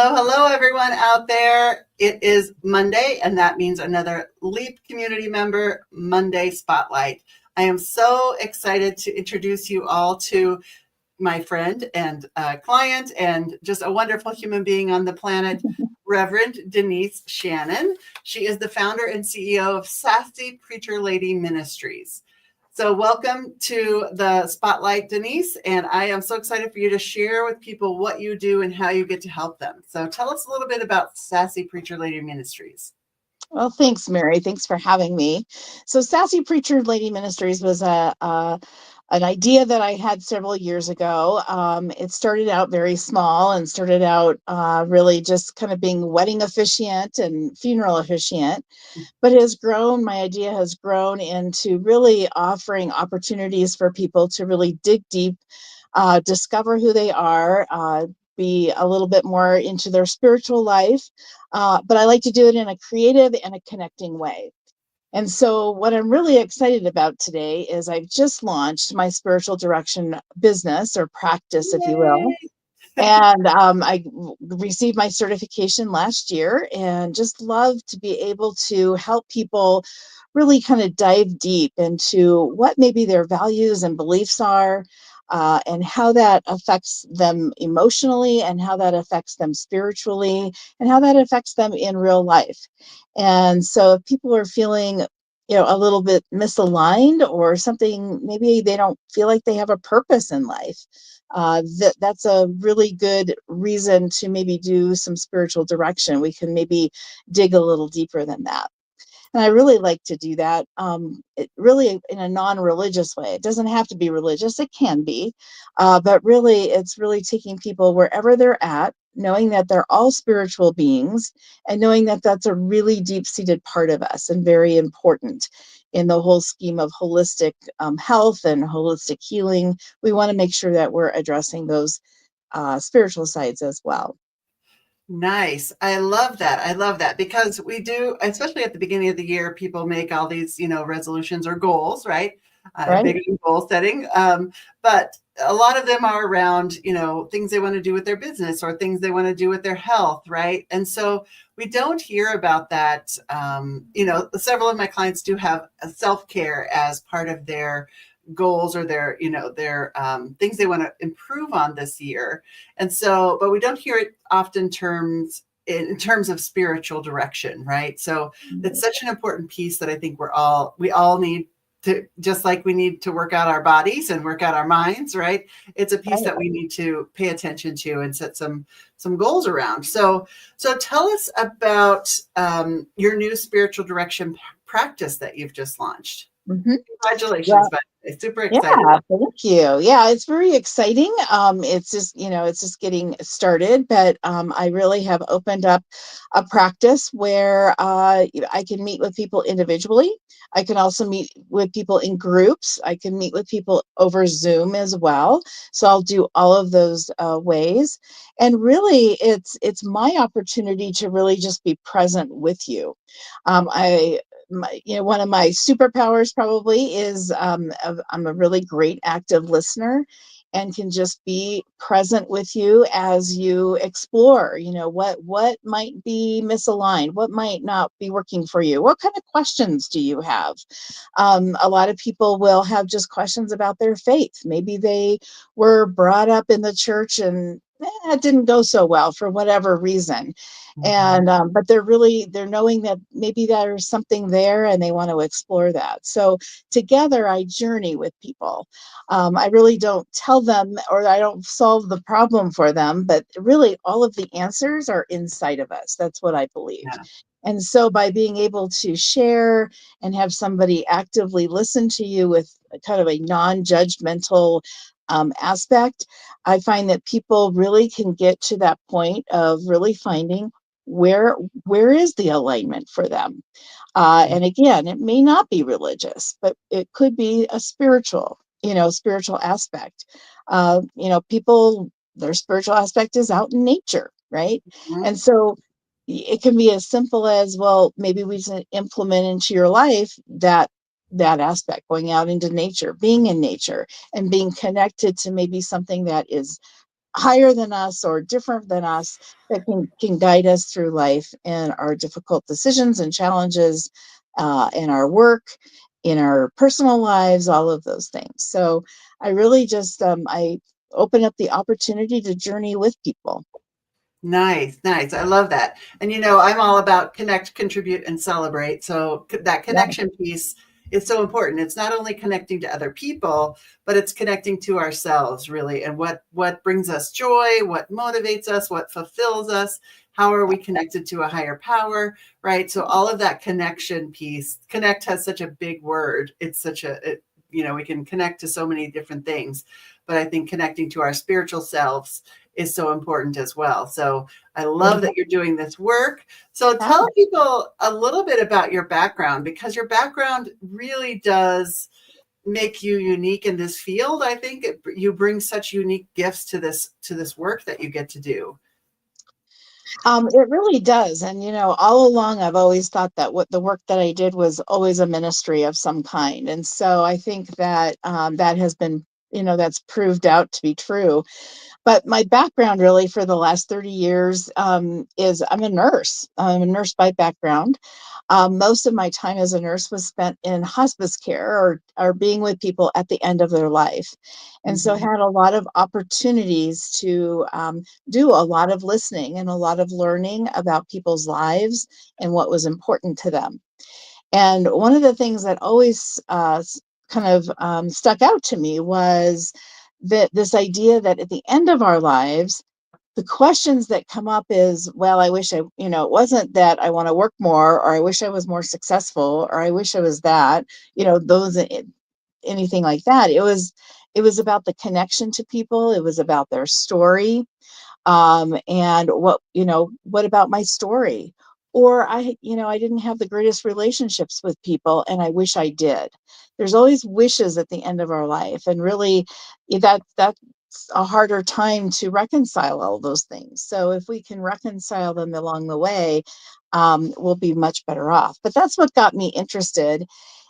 Hello, everyone out there. It is Monday, and that means another LEAP community member Monday Spotlight. I am so excited to introduce you all to my friend and client and just a wonderful human being on the planet, Reverend Denise Shannon. She is the founder and CEO of Sassy Preacherlady Ministries. So welcome to the Spotlight, Denise, and I am so excited for you to share with people what you do and how you get to help them. So tell us a little bit about Sassy Preacherlady Ministries. Well, thanks, Mary. Thanks for having me. So Sassy Preacher Lady Ministries was an idea that I had several years ago. It started out very small and started out really just kind of being wedding officiant and funeral officiant, but it has grown. My idea has grown into really offering opportunities for people to really dig deep, discover who they are, be a little bit more into their spiritual life. But I like to do it in a creative and a connecting way. And so what I'm really excited about today is I've just launched my spiritual direction business or practice, if you will. And I received my certification last year and just love to be able to help people really kind of dive deep into what maybe their values and beliefs are, and how that affects them emotionally, and how that affects them spiritually, and how that affects them in real life. And so if people are feeling a little bit misaligned or something, maybe they don't feel like they have a purpose in life, that's a really good reason to maybe do some spiritual direction. We can maybe dig a little deeper than that. And I really like to do that, it really in a non-religious way. It doesn't have to be religious, it can be, but really it's really taking people wherever they're at, knowing that they're all spiritual beings, and knowing that that's a really deep-seated part of us and very important in the whole scheme of holistic health and holistic healing. We want to make sure that we're addressing those spiritual sides as well. Nice. I love that. I love that because we do, especially at the beginning of the year, people make all these, resolutions or goals, right? Right. Big goal setting. But a lot of them are around, things they want to do with their business or things they want to do with their health, right? And so we don't hear about that. Several of my clients do have a self-care as part of their goals or their things they want to improve on this year. And so, but we don't hear it often in terms of spiritual direction, right? So it's such an important piece that I think we all need to, just like we need to work out our bodies and work out our minds, right? It's a piece that we need to pay attention to and set some goals around. So tell us about your new spiritual direction practice that you've just launched. Mm-hmm. Congratulations, but it's super exciting. Yeah, thank you. Yeah, it's very exciting. It's just getting started, but I really have opened up a practice where I can meet with people individually. I can also meet with people in groups. I can meet with people over Zoom as well. So I'll do all of those ways. And really, it's my opportunity to really just be present with you. One of my superpowers probably is I'm a really great active listener and can just be present with you as you explore, what might be misaligned, what might not be working for you, what kind of questions do you have? A lot of people will have just questions about their faith. Maybe they were brought up in the church and it didn't go so well for whatever reason. And but they're knowing that maybe there's something there and they want to explore that. So together I journey with people. I really don't tell them or I don't solve the problem for them, but really all of the answers are inside of us. That's what I believe. Yeah. And so by being able to share and have somebody actively listen to you with kind of a non-judgmental aspect, I find that people really can get to that point of really finding where is the alignment for them. And again, it may not be religious, but it could be a spiritual aspect. People, their spiritual aspect is out in nature, right? Mm-hmm. And so it can be as simple as, well, maybe we can implement into your life that aspect, going out into nature, being in nature, and being connected to maybe something that is higher than us or different than us that can guide us through life and our difficult decisions and challenges in our work, in our personal lives, all of those things. So I really just I open up the opportunity to journey with people. Nice, nice. I love that. And I'm all about connect, contribute, and celebrate. So that Yeah, connection piece is so important. It's not only connecting to other people, but it's connecting to ourselves, really, and what brings us joy, what motivates us, what fulfills us. How are we connected to a higher power, right? So all of that connection piece. Connect has such a big word. It's such we can connect to so many different things, but I think connecting to our spiritual selves is so important as well. So I love that you're doing this work. So yeah. tell people a little bit about your background, because your background really does make you unique in this field. I think you bring such unique gifts to this work that you get to do. It really does. And, all along, I've always thought that what the work that I did was always a ministry of some kind. And so I think that that has been, that's proved out to be true. But my background really for the last 30 years is I'm a nurse. I'm a nurse by background. Most of my time as a nurse was spent in hospice care or being with people at the end of their life. And so I Mhm. had a lot of opportunities to do a lot of listening and a lot of learning about people's lives and what was important to them. And one of the things that always kind of stuck out to me was that this idea that at the end of our lives, the questions that come up is, well, I wish it wasn't that I want to work more, or I wish I was more successful, or I wish I was that, those, anything like that. It was about the connection to people. It was about their story, and what about my story, or I didn't have the greatest relationships with people and I wish I did. There's always wishes at the end of our life, and really that's a harder time to reconcile all those things. So if we can reconcile them along the way, we'll be much better off. But that's what got me interested.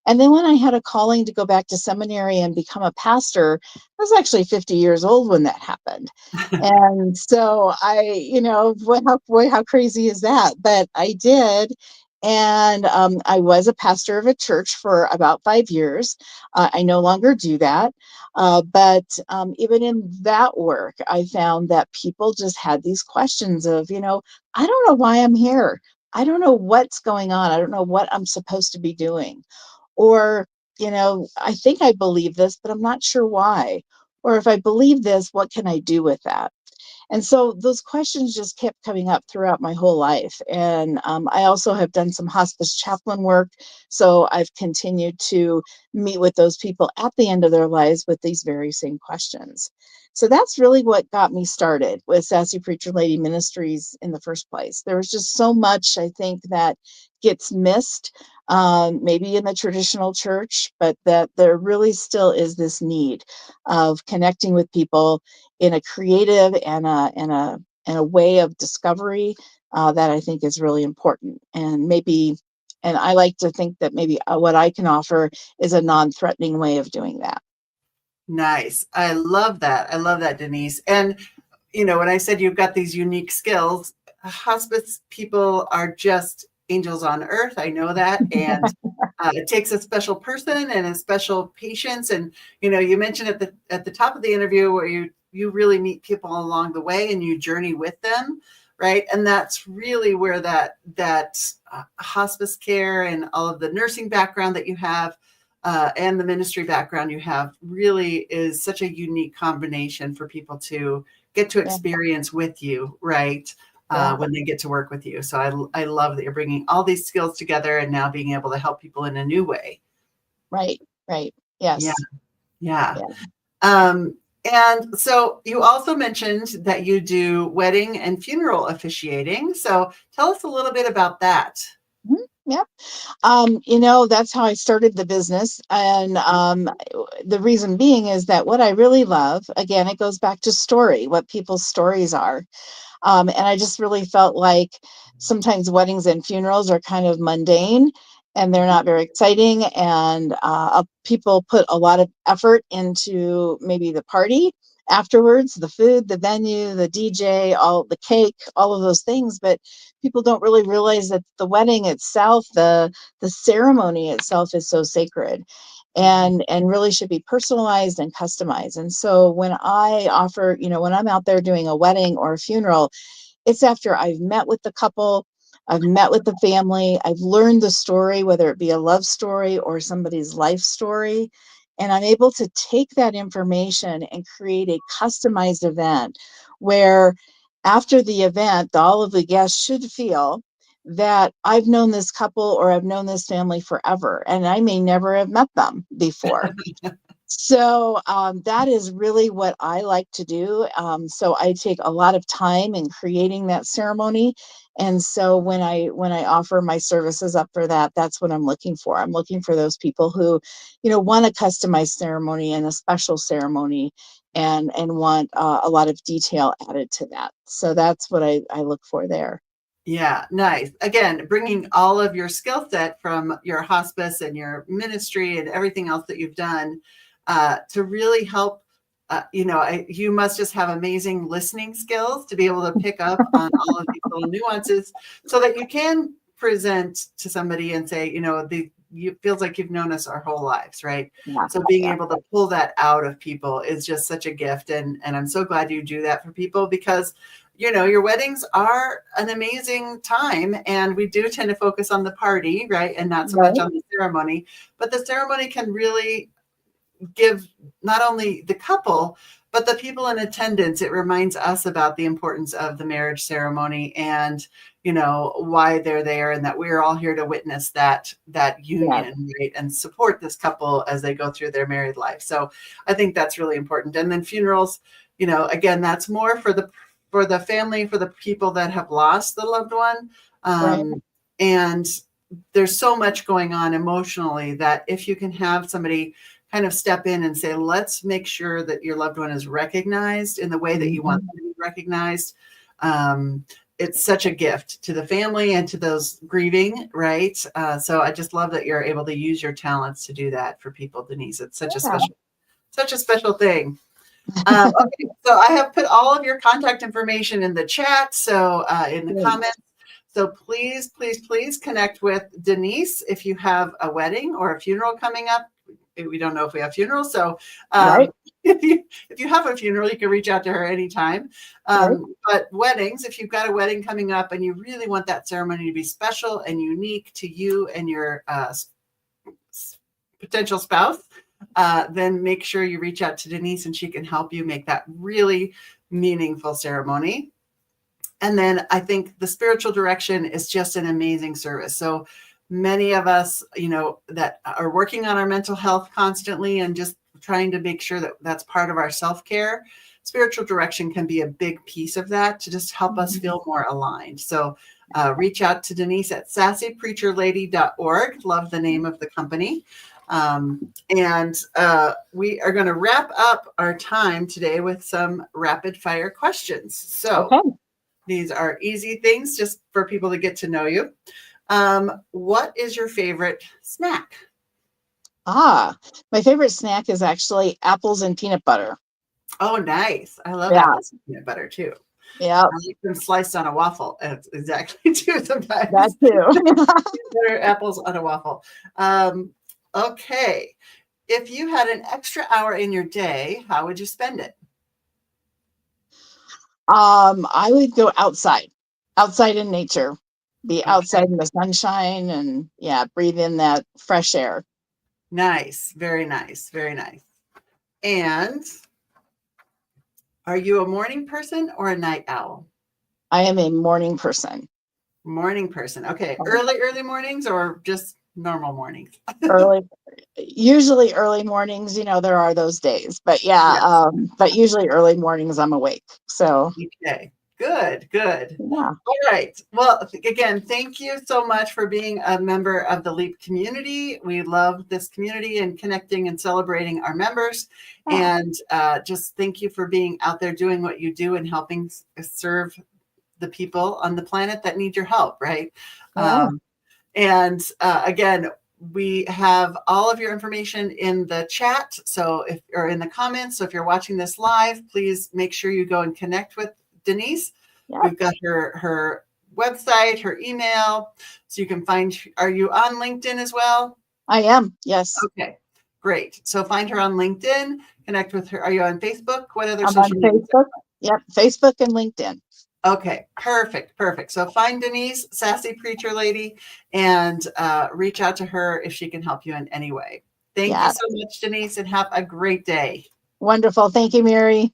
And then when I had a calling to go back to seminary and become a pastor, I was actually 50 years old when that happened. And so how crazy is that? But I did. And I was a pastor of a church for about 5 years. I no longer do that. But even in that work, I found that people just had these questions of, I don't know why I'm here. I don't know what's going on. I don't know what I'm supposed to be doing. Or, I think I believe this, but I'm not sure why. Or if I believe this, what can I do with that? And so those questions just kept coming up throughout my whole life. And I also have done some hospice chaplain work. So I've continued to meet with those people at the end of their lives with these very same questions. So that's really what got me started with Sassy Preacher Lady Ministries in the first place. There was just so much, I think, that gets missed, maybe in the traditional church, but that there really still is this need of connecting with people in a creative and a way of discovery that I think is really important. And I like to think that maybe what I can offer is a non-threatening way of doing that. Nice. I love that. I love that, Denise. And when I said you've got these unique skills, hospice people are just angels on earth. I know that. And it takes a special person and a special patience. And, you mentioned at the top of the interview where you really meet people along the way and you journey with them. Right. And that's really where that hospice care and all of the nursing background that you have and the ministry background you have really is such a unique combination for people to get to Yeah, experience with you, right? yeah, When they get to work with you. So I love that you're bringing all these skills together and now being able to help people in a new way. right, right. Yeah, Yes, yeah. yeah. And so you also mentioned that you do wedding and funeral officiating. So tell us a little bit about that. Mhm, yep. That's how I started the business. And the reason being is that what I really love, again, it goes back to story, what people's stories are. And I just really felt like sometimes weddings and funerals are kind of mundane and they're not very exciting. And people put a lot of effort into maybe the party afterwards, the food, the venue, the DJ, all the cake, all of those things. But people don't really realize that the wedding itself, the ceremony itself is so sacred and really should be personalized and customized. And so when I offer, when I'm out there doing a wedding or a funeral, it's after I've met with the couple, I've met with the family, I've learned the story, whether it be a love story or somebody's life story. And I'm able to take that information and create a customized event where after the event, all of the guests should feel that I've known this couple or I've known this family forever, and I may never have met them before. So that is really what I like to do. So I take a lot of time in creating that ceremony. And so when I offer my services up for that, that's what I'm looking for. I'm looking for those people who, want a customized ceremony and a special ceremony and want a lot of detail added to that. So that's what I look for there. Yeah, nice. Again, bringing all of your skill set from your hospice and your ministry and everything else that you've done to really help. You must just have amazing listening skills to be able to pick up on all of these little nuances so that you can present to somebody and say, it feels like you've known us our whole lives, right? Yeah. So being able to pull that out of people is just such a gift. And I'm so glad you do that for people because your weddings are an amazing time and we do tend to focus on the party, right? And not so much on the ceremony, but the ceremony can really give not only the couple, but the people in attendance. It reminds us about the importance of the marriage ceremony and, why they're there and that we're all here to witness that union, right? And support this couple as they go through their married life. So I think that's really important. And then funerals, again, that's more for the family, for the people that have lost the loved one. And there's so much going on emotionally that if you can have somebody kind of step in and say, let's make sure that your loved one is recognized in the way that you want them to be recognized. It's such a gift to the family and to those grieving, right? So I just love that you're able to use your talents to do that for people, Denise. It's such a special thing. Okay, so I have put all of your contact information in the chat, so in the comments. So please, please, please connect with Denise if you have a wedding or a funeral coming up. We don't know if we have funerals, so if you have a funeral, you can reach out to her anytime. But weddings, if you've got a wedding coming up and you really want that ceremony to be special and unique to you and your potential spouse, then make sure you reach out to Denise and she can help you make that really meaningful ceremony. And then I think the spiritual direction is just an amazing service. So many of us, that are working on our mental health constantly and just trying to make sure that that's part of our self-care, spiritual direction can be a big piece of that to just help us feel more aligned. So reach out to Denise at sassypreacherlady.org. Love the name of the company. And we are going to wrap up our time today with some rapid fire questions. So these are easy things just for people to get to know you. What is your favorite snack? My favorite snack is actually apples and peanut butter. Oh, nice. I love apples and peanut butter too. Yeah. I like them sliced on a waffle. Exactly too sometimes. That too. Apples on a waffle. Okay. If you had an extra hour in your day, how would you spend it? I would go outside in nature, be outside in the sunshine and breathe in that fresh air. Nice. Very nice. Very nice. And are you a morning person or a night owl? I am a morning person. Morning person. Okay. Early mornings or just normal mornings? Usually early mornings, there are those days, but but usually early mornings I'm awake. So okay. Good. Yeah. All right. Well, again, thank you so much for being a member of the LEAP community. We love this community and connecting and celebrating our members. And just thank you for being out there doing what you do and helping serve the people on the planet that need your help, right? And again, we have all of your information in the chat. So or in the comments. So if you're watching this live, please make sure you go and connect with Denise. Yep. We've got her website, her email, so you can find. Are you on LinkedIn as well? I am. Yes. Okay, great. So find her on LinkedIn. Connect with her. Are you on Facebook? What other I'm social on media? Facebook. Yep, Facebook and LinkedIn. Okay, perfect. So find Denise, Sassy Preacher Lady, and reach out to her if she can help you in any way. Thank you so much, Denise, and have a great day. Wonderful. Thank you, Mary.